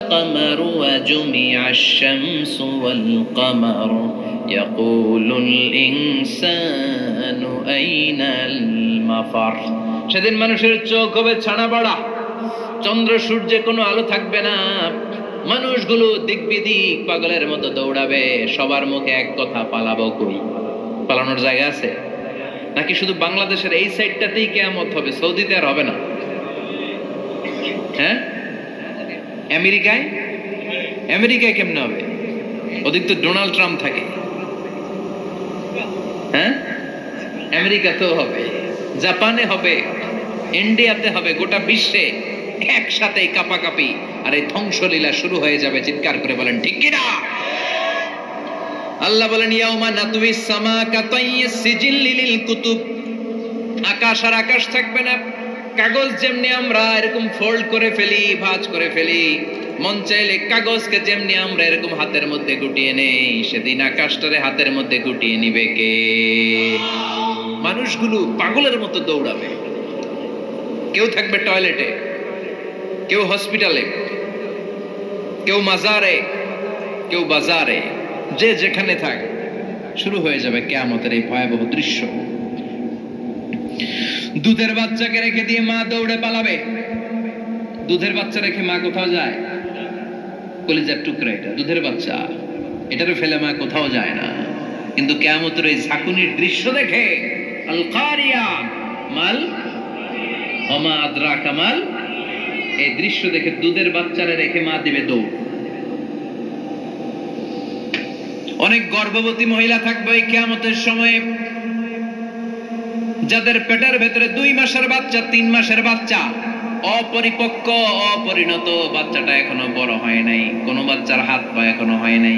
القمر وجمع الشمس والقمر يقول الإنسان أين المفر সেদিন মানুষের চোখ হবে ছানা পড়া, চন্দ্র সূর্যে কোনো আলো থাকবে না, মানুষগুলো দিক বিদিক পাগলের মতো দৌড়াবে, সবার মুখে এক কথা, পালাবো কই? পালানোর জায়গা আছে নাকি শুধু বাংলাদেশের এই সাইডটাতেই কিয়ামত হবে, সৌদিতে আর হবে না? হ্যাঁ, আমেরিকায় কেমনে হবে? ওদিক তো ডোনাল্ড ট্রাম্প থাকে। হ্যাঁ, আমেরিকাতেও হবে, জাপানে হবে, ইন্ডিয়াতে হবে, গোটা বিশ্বে একসাথে কাপাকাপি আর এই ধ্বংসলীলা শুরু হয়ে যাবে। চিৎকার করে বলেন ঠিক কিনা? আল্লাহ বলেন ইয়াউমা নাতুইস সামা কাতাইয়িস সিজিল লিল কুতুব, আকাশ আর আকাশ থাকবে না। কাগজ যেমনি আমরা এরকম ফোল্ড করে ফেলি, ভাঁজ করে ফেলি, মন চাইলে কাগজকে যেমনি আমরা এরকম হাতের মধ্যে গুটিয়ে নেই, সেদিন আকাশটারে হাতের মধ্যে গুটিয়ে নিবে কে? মানুষগুলো পাগলের মতো দৌড়াবে, কেউ থাকবে টয়লেটে, কেউ হসপিটালে, কেউ মাজারে, কেউ বাজারে, যে যেখানে থাক, শুরু হয়ে যাবে কিয়ামতের এই ভয়াবহ দৃশ্য। দুধের বাচ্চাকে রেখে দিয়ে মা দৌড়ে পালাবে। দুধের বাচ্চা রেখে মা কোথাও যায়? কলিজার টুকরা এটা, দুধের বাচ্চা, এটারে ফেলে মা কোথাও যায় না। কিন্তু কিয়ামতের এই ঝাঁকুনির দৃশ্য দেখে আল কারিয়া মাল ওমা আদরাকা মাল, এই দৃশ্য দেখে দুধের বাচ্চারে রেখে মা দিবে দৌড়। অনেক গর্ভবতী মহিলা থাকবে এই কিয়ামতের সময়ে, যাদের পেটের ভেতরে 2 মাসের বাচ্চা, 3 মাসের বাচ্চা, অপরিপক্ক অপরিণত, বাচ্চাটা এখনো বড় হয় নাই, কোন বাচ্চার হাত পা এখনো হয় নাই।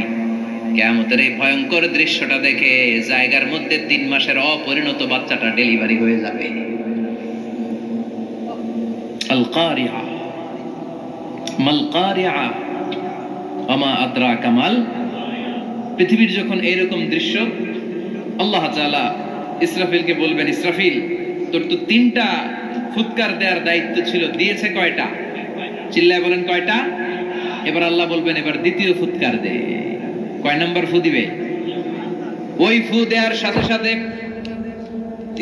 কিয়ামতের এই ভয়ঙ্কর দৃশ্যটা দেখে জায়গার মধ্যে 3 মাসের অপরিণত বাচ্চাটা ডেলিভারি হয়ে যাবে। আল কারিয়া মাল কারিয়া ওমা আদরাকা মাল। পৃথিবীর যখন এরকম দৃশ্য, আল্লাহ তাআলা ইসরাফিলকে বলবেন, ইসরাফিল তোর তো 3টা ফুৎকার দেওয়ার দায়িত্ব ছিল, দিয়েছে কয়টা? চিল্লায় বলেন কয়টা? এবার আল্লাহ বলবেন এবার দ্বিতীয় ফুৎকার দে। কয় নাম্বার ফু দিবে? ওই ফু দেওয়ার সাথে সাথে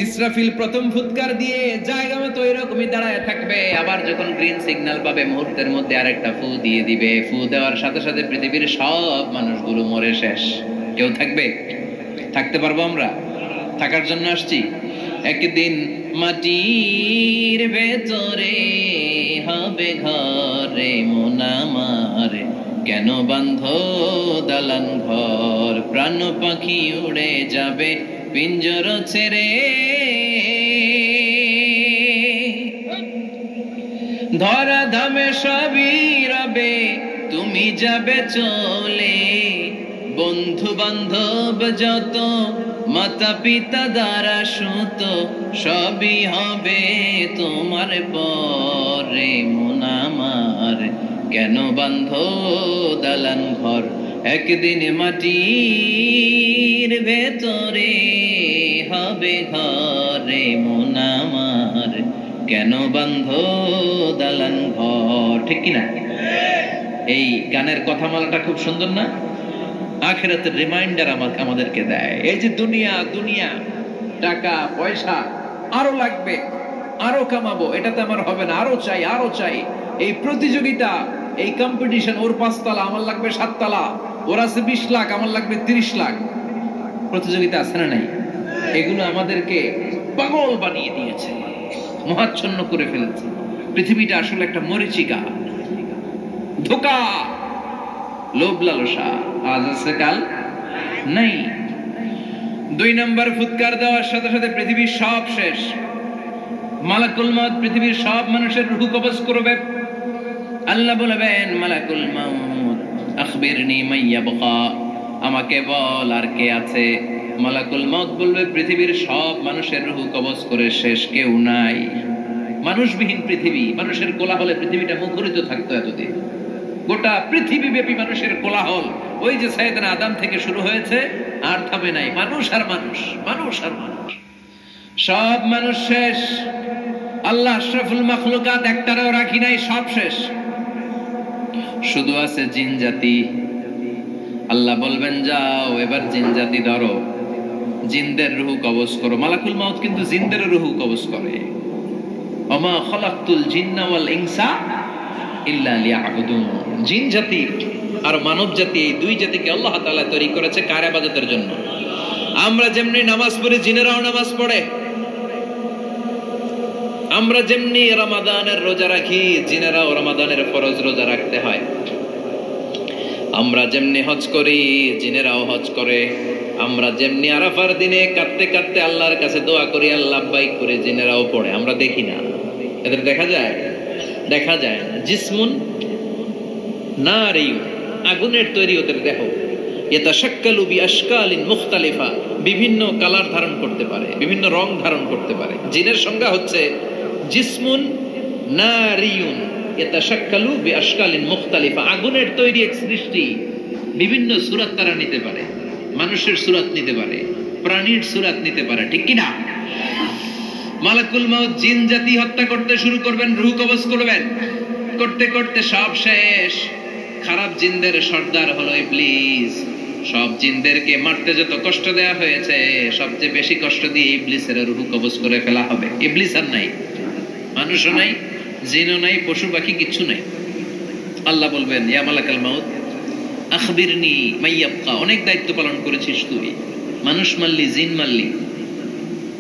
ইসরাফিল প্রথম ফুৎকার দিয়ে জায়গা মতো এরকমই দাঁড়ায় থাকবে, আবার যখন গ্রিন সিগন্যাল পাবে মুহূর্তের মধ্যে আরেকটা ফু দিয়ে দিবে। ফু দেওয়ার সাথে সাথে পৃথিবীর সব মানুষগুলো মরে শেষ, কেউ থাকবে? থাকতে পারবো আমরা? থাকার জন্য আসছি। একদিন মাটির ভেতরে হবে ঘরে মন আমার, কেন বান্ধ দালান ঘর, প্রাণ পাখি উড়ে যাবে পিঞ্জর ছেড়ে, ধরা ধামে সবই রবে তুমি যাবে চলে, বন্ধু বান্ধব যত মাতা পিতা দ্বারা সুত সবই হবে তোমার পরে মন আমার, কেন বান্ধ দালান ঘর, একদিন মাটির ভেতরে হবে ঘরে মন আমার, কেন বান্ধ দালান ঘর। ঠিক কিনা? এই গানের কথামালাটা খুব সুন্দর না? আখিরাতের রিমাইন্ডার আমাদেরকে দেয়। এই যে দুনিয়া দুনিয়া, টাকা পয়সা আরো লাগবে, আরো কামাবো, এটাতে আমার হবে না, আরো চাই আরো চাই। এই প্রতিযোগিতা, এই কম্পিটিশন, ওর 5 তলা আমার লাগবে 7 তলা, ওর আছে 20 লাখ আমার লাগবে 30 লাখ, প্রতিযোগিতা আছে না নাই? এগুলো আমাদেরকে পাগল বানিয়ে দিয়েছে, মহাচ্ছন্ন করে ফেলেছে। পৃথিবীটা আসলে একটা মরীচিকা, ধোঁকা, লোভ লালসা, আজ আছে কাল নাই। 2 নম্বর ফুৎকার দেওয়ার সাথে সাথে পৃথিবীর সব শেষ। মালাকুল মউত পৃথিবীর সব মানুষের রূহ কবজ করবে। আল্লাহ বলবেন মালাকুল মউত আখবিরনি মাইয়াবকা, আমাকে বল আর কে আছে। মালাকুল মউত বলবে পৃথিবীর সব মানুষের রূহ কবজ করে শেষ, কেউ নাই। মানুষবিহীন পৃথিবী, মানুষের কোলাহলে পৃথিবীটা মুখরিত থাকতো এতদিন। গোটা পৃথিবী ব্যাপী মানুষের কোলাহল, ওই যে সাইয়েদনা আদম থেকে শুরু হয়েছে, আর থামে নাই। মানুষ আর মানুষ, মানুষ আর মানুষ, সব মানুষ শেষ। আল্লাহ আশরাফুল মাখলুকাত একটারও রাখি নাই, সব শেষ। শুধু আছে জিন জাতি। আল্লাহ বলবেন যাও এবার জিন জাতি ধরো, জিনদের রুহ কবজ করো। মালাকুল মাউত কিন্তু জিনদের রুহ কবজ করে। ওমা খলাকতুল জিন্না ওয়াল ইনসা ইল্লা লিয়াবুদুন। জিন জাতি আর মানব জাতি, এই দুই জাতিকে আল্লাহ তাআলা তৈরি করেছে কার ইবাদতের জন্য? আমরা যেমনি নামাজ পড়ি, জিনেরাও নামাজ পড়ে। আমরা যেমনি রমাদানের রোজা রাখি, জিনেরাও রমাদানের ফরজ রোজা রাখতে হয়। আমরা যেমনি হজ করি, জিনেরাও হজ করে। আমরা যেমনি আরাফার দিনে কাঁদতে কাঁদতে আল্লাহর কাছে দোয়া করি, আল্লাহ লাব্বাইক করে, জিনেরাও পড়ে। আমরা দেখি না, এদের দেখা যায়? দেখা যায় না। জিসমুন নারিয়ুন, আগুনের তৈরি ওদের দেহ। ইয়াতাশাক্কালু বিআশকালিন মুখতালিফা, বিভিন্ন কালার ধারণ করতে পারে, বিভিন্ন রং ধারণ করতে পারে। জিনের সংজ্ঞা হচ্ছে জিসমুন নারিয়ুন ইয়াতাশাক্কালু বিআশকালিন মুখতালিফা, আগুনের তৈরি এক সৃষ্টি। বিভিন্ন সূরত তারা নিতে পারে, মানুষের সূরত নিতে পারে, প্রাণীর সূরত নিতে পারে, ঠিক কি না? মালাকুল মাউত জিন জাতি হত্যা করতে শুরু করবেন, রূহ কবজ করবেন। করতে করতে সব শেষ। খারাপ জিনদের সর্দার হলো ইবলিস। সব জিনদেরকে মারতে যত কষ্ট দেওয়া হয়েছে, সবচেয়ে বেশি কষ্ট দিয়ে ইবলিসের রূহ কবজ করে ফেলা হবে। ইবলিস আর নাই, মানুষও নাই, জিনও নাই, পশু পাখি কিচ্ছু নাই। আল্লাহ বলবেন ইয়া মালাকাল মাউত আখবিরনি মাইয়াবকা, অনেক দায়িত্ব পালন করেছিস তুই। মানুষ মারলি, জিন মারলি,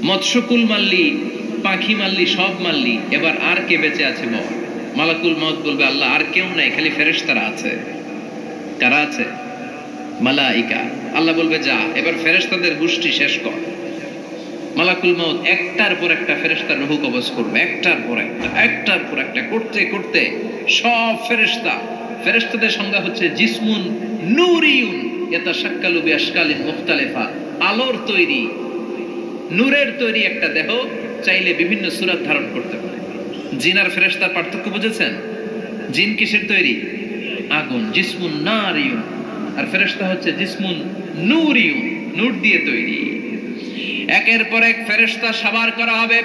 মৎস্যকুল মারলি, পাখি মারলি, সব মারলি, এবার আর কে বেঁচে আছে বল? মালাকুল মাউত বলবে আল্লাহ আর কেউ নাই, খালি ফেরেশতারা আছে। কারা আছে? মালাইকা। আল্লাহ বলবে যা এবার ফেরেশতাদের গোষ্ঠী শেষ কর। মালাকুল মাউত একটার পর একটা ফেরেশতার রূহ কবজ করবে, একটার পর একটা, একটার পর একটা, করতে করতে সব ফেরেশতা। ফেরেশতাদের সংজ্ঞা হচ্ছে জিসমুন নূরিয়ুন ইয়াতাশাক্কালু বিআশকালিন মুখতালিফা, আলোর তৈরি, নূরের তৈরি একটা দেহ, চাইলে বিভিন্ন সূরত ধারণ করতে পারে। জিন আর ফেরেশতার পার্থক্য বুঝেছেন? জিন কিসের তৈরি? আগুন, জিসমুন নারিয়ুন। আর ফেরেশতা হচ্ছে জিসমুন নূরিয়ুন, নূর দিয়ে তৈরি। একের পর এক ফেরেশতা সাবার করা হবে।